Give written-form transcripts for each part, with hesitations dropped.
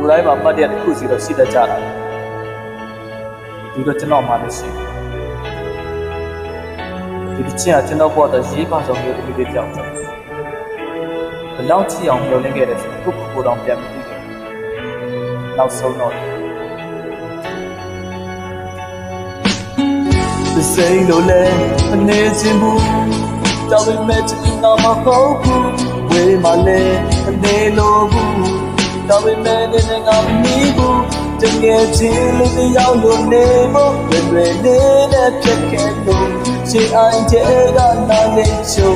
လူတိုင်းမှာမှတ်ရတဲ့ခုစီတော့ရှိတတ်ကြတာဒီတော့ကျွန်တော်မှလည်းရှိဒီတစ်ချက်ကျွန်တော်ပေါ်တော့ရေးပါဆုံးမျိုးတစ်ခုပြောင်းတယ်ဘယ်လောက်ချီအောင်မျှော်လင့်ခဲ့တယ်ဆိုခုကိုတော့ပြန်မသိဘူးနောက်ဆုံးတော့ဒီစိတ်လိုလဲအနေချင်းဘူးတောင်းပေမဲ့ချင်တော့မဟုတ်ဘူးဝေးမှလည်းအနေလိုဘူးတောင်းပေမဲ့လည်းငါမမီးဘူးတကယ်ချင်းလေးတယောက်လိုနေဖို့လွယ်လွယ်လေးနဲ့ဖြစ်ခဲ့လို့ရှေ့အိုင်တဲ့ကနာနေချုံ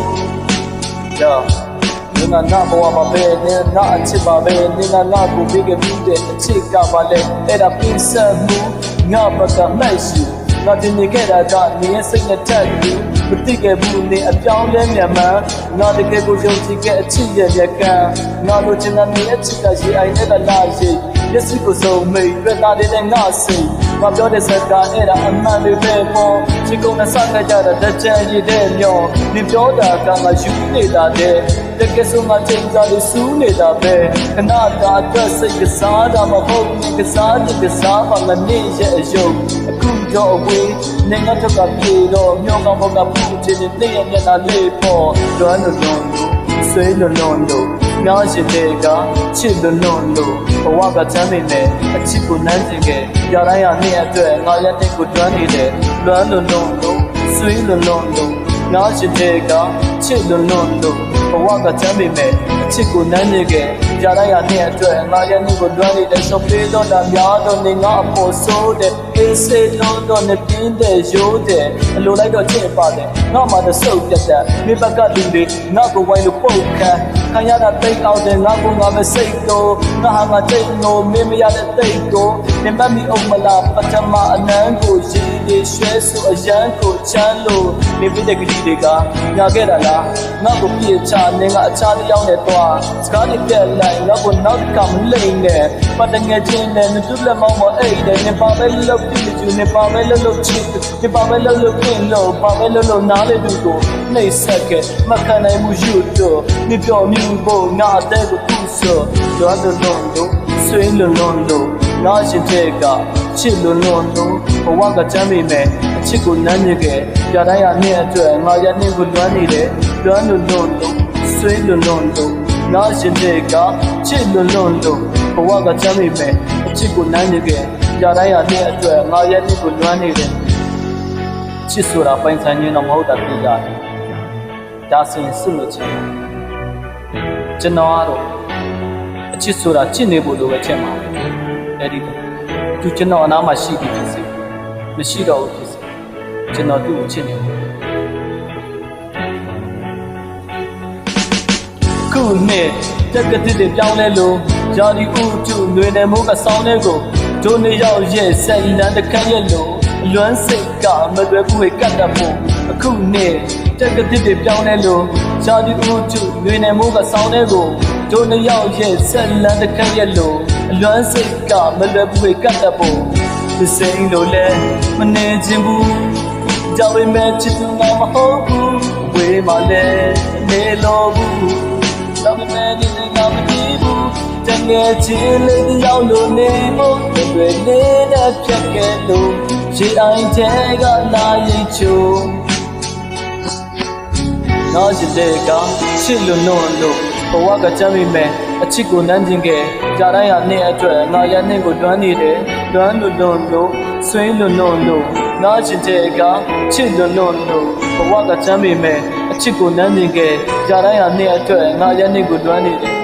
ကြောင့်ငါဘဝမှာပဲနဲ့ငါအချစ်ပါပဲနဲ့ငါကိုပြီးခဲ့ပြီးတဲ့အချစ်ကပါလေအဲ့ဒါပြင်းဆက်မှုငါဘက်ကမှတ်ရှိငါတင်နေခဲ့တာကနေစိတ်နဲ့ထက်ပြီးမသိခဲ့ဘူးနေအပြောင်းလဲမြန်မာငါတကယ်ကိုယုံကြည်ခဲ့အချစ်ရဲ့ကံငါလိုချင်တဲ့နေအချစ်ကရေအိုင်နဲ့ကလာရှိမျက်စိကိုစုံမိတ်တွေ့တာတဲ့ငါစိတ်ငါပြောတဲ့စကားအဲ့ဒါအမှန်တွေပဲပေါ့ချစ်ကုန်နဲ့စခဲ့ကြတာတကြံရည်တဲ့မျောနေပြောတာကငါယူနေတာတဲ့တကယ်ဆိုငါချိန်စားလို့စူးနေတာပဲခဏတာအတွက်စိတ်ကစားတာမဟုတ်ဘူးကစားတဲ့ကစားပါငါနေရဲ့အယုံအခုတော့အဝေးနေငါတို့ကပြေတော့မျောကောင်းဘောကပူချင်တဲ့ရဲ့မျက်နှာလေးပေါ်လွမ်းလို့ဆွေးလို့ငါရှိတဲ့ကချစ်လို့ဘဝကချမ်းနေတယ်အချစ်ကိုနမ်းကျင်ခဲ့ရတိုင်းရနေ့အတွက်ငါရဲ့တဲ့ကိုတွန်းနေတယ်လွမ်းလို့ဆွေးလို့ငါရှိတဲ့ကချစ်လို့ဘဝကချမ်းနေတယ်အချစ်ကိုနမ်းနေခဲ့ရတိုင်းရနေ့အတွက်ငါရဲ့နေ့ကိုတွန်းနေတယ်ရှော့ပေးတော့တာများတော့နေငါအဖို့ဆိုးတယ်အေးစေလို့တော့နေပြင်းတဲ့ရိုးတယ်အလိုလိုက်တော့ချစ်ပါတယ်ငါမှတော့စုပ်ပြတ်တယ်မိဘကလူတွေငါကိုဝိုင်းလို့ပုတ်ခံရတာတိတ်အောင်တယ်ငါကငါမစိတ်တော့ငါဟာငါတိတ်လို့မင်းမရတဲ့တိတ်ကိုနေမမီအောင်မလားပထမအနမ်းကိုရည်ရည်ရွှဲဆိုအရန်ကိုချမ်းလို့နေပြတဲ့ကလေးတွေကညာခဲ့တာလားငါကိုပြေချနေငါအခြားတစ်ယောက်နဲ့တွားစကားတွေပြက်လိုက်ငါကိုနောက်ကမလိမ့်နဲ့ပတ်တငယ်ချင်းနဲ့မတူလက်မောင်းမအိတ်နဲ့နေပါပဲလောက်ပြည့်ကျူနေပါပဲလောက်ချစ်နေပါပဲလောက်ကင်းလို့ပါပဲလောက်နားလေသူကိုနှိမ့်ဆက်ခဲ့မခံနိုင်မှုယူတော့နေပြောမြူဖို့ငါအတဲ့ကိုသူ့ဆိုလွမ်းလို့ဆွေးလို့ငါရှိတဲ့ကချစ်လို့ဘဝကချမ်းပေမဲ့အချစ်ကိုနမ်းမြခဲ့ကြတိုင်းရနေ့အတွက်ငါရနေ့ကိုလွမ်းနေတယ်လွမ်းလို့ဆွေးလို့ငါရှိတဲ့ကချစ်လို့ဘဝကချမ်းပေမဲ့အချစ်ကိုနမ်းမြခဲ့ကြတိုင်းရနေ့အတွက်ငါရနေ့ကိုလွမ်းနေတယ်ချစ်ဆိုတာပိုင်ဆိုင်ခြင်းတော့မဟုတ်တာသိရတယ်ဒါဆိုရင်စွလို့ချင်ကျွန်တော်ကတော့အချစ်ဆိုတာချစ်နေဖို့လိုပဲချက်မှာအဲ့ဒီသူကျွန်တော်အနားမှာရှိပြီးဖြစ်စီမရှိတော့ဘူးဖြစ်စီကျွန်တော်သူ့ကိုချစ်နေတယ်ခုနှစ်တက်ကတိတွေပြောင်းလဲလို့ရာဒီဥတုຫນွေနယ်မိုးကစောင်းတဲ့ကိုဒုနေရောက်ရဲ့ဆက်လန်းတစ်ခန့်ရဲ့လို့အလွမ်းစိတ်ကမလွယ်ဘူးကတ်တတ်ဖို့အခုနှစ်တက်ကတိတွေပြောင်းလဲလို့ရာဒီဥတုຫນွေနယ်မိုးကစောင်းတဲ့ကိုဒုနေရောက်ရဲ့ဆက်လန်းတစ်ခန့်ရဲ့လို့အလွမ်းစိတ်ကမလွယ်ဘူးကတ်တတ်ဖို့ဒီစိတ်လိုလဲမနေခြင်းဘူးကြောက်ပေမဲ့ချစ်သူငါမဟုတ်ဘူးဝေးမှလည်းနေလို့ဘူးတောင်းပေမဲ့ဒီငါမကြည့်ဘူးတကယ်ချစ်လေးရောက်လို့နေဖို့တွေ့နေတဲ့ဖြတ်ခဲ့လို့ရေအိုင်တဲ့ကလာရင်ချုံငါရှိတဲ့ကချစ်လို့ဘဝကချမ်းပေမဲ့အချစ်ကိုနမ်းကျင်ခဲ့ကြတိုင်းရနေ့အတွက်ငါရနေ့ကိုတွန်းနေတယ်တွန်းလို့ဆွေးလို့ငါရှိတဲ့ကချစ်လို့ဘဝကချမ်းပေမဲ့အချစ်ကိုနမ်းကျင်ခဲ့ကြတိုင်းရနေ့အတွက်ငါရနေ့ကိုတွန်းနေတယ်